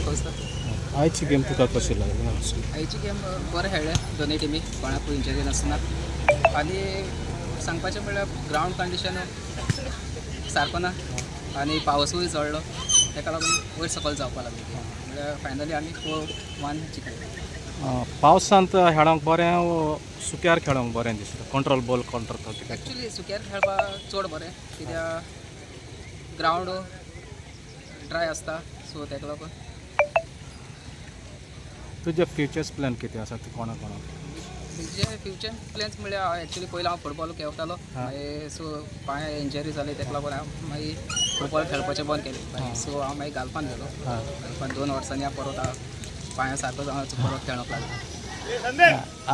दाखवता. आयची गेम तुका कशी लागली? आयची गेम बरें खेळ्ळे दोनूय टिमी, कोणाकूय इंजरी नासतना. आनी सांगपाचें म्हणल्यार ग्रावंड कंडिशन सारको ना आनी पावसूय चडलो, ताका लागून वयर सकयल जावपाक लागली. म्हणल्यार फायनली आमी 4-1 जिखले. पावसांत खेळोंक बरें, सुक्यार खेळोंक बरें दिसता. कंट्रोल बॉल कंट्रोल करता. एक्चुली सुक्यार खेळपाक चड बरें, कित्याक ग्रावंड ड्राय आसता, सो ताका लागून. तुजे फ्युचर्स प्लॅन कितें आसा? तूं कोणाक जे फ्युचर प्लॅन्स म्हणल्यार एक्चुली पयलो हांव फुटबॉल खेळटालो, सो पांय इंजरी जाली, ताका लागून हांव मागीर फुटबॉल खेळपाचें बंद केलें. सो हांव मागीर गालफान गेलो. गालफान 2 वर्सांनी हांव परत पांया सारको जावन परत खेळोंक लागलो.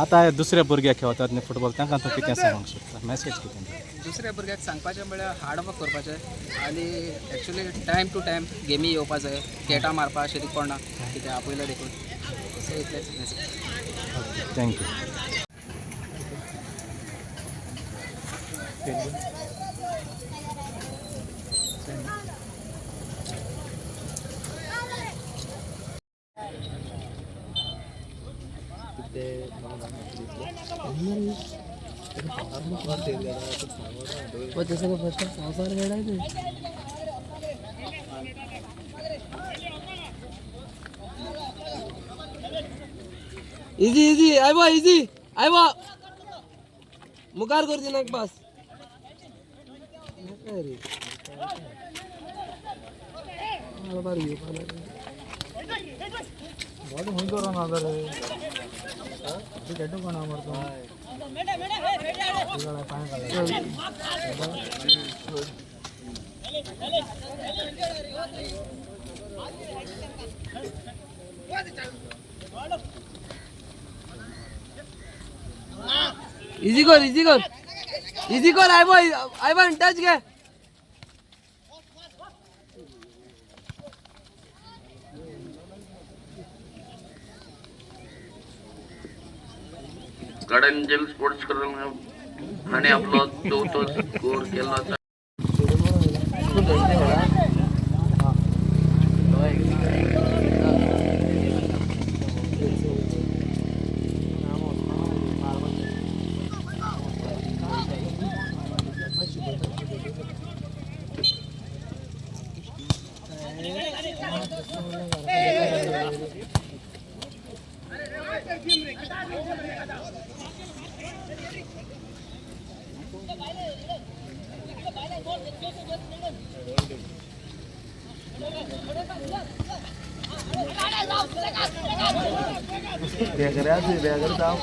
आतां दुसऱ्या भुरग्याक खेळटात न्ही फुटबॉल, तांकां तूं कितें सांगूंक सोदता? मॅसेज कितें? दुसऱ्या भुरग्याक सांगपाचें म्हणल्यार हार्ड वर्क करपाचें आनी एक्चुली टायम टू टायम गेमी येवपा जाय. कॅटां मारपा अशें पडना, कित्याक आपयलें देखून. सो इतलेंच मॅसेज. थँक्यू. इजी इजी आयबा इजी आयबा मुखार करची नाक पास रे बॉडी हुई करो ना रे केटो कोना मारतो इजी कर आयबा टच घे. कडंजल स्पोर्ट्स क्लब हाणे आपलो चवथो स्कोर केलो. बेगर जाओ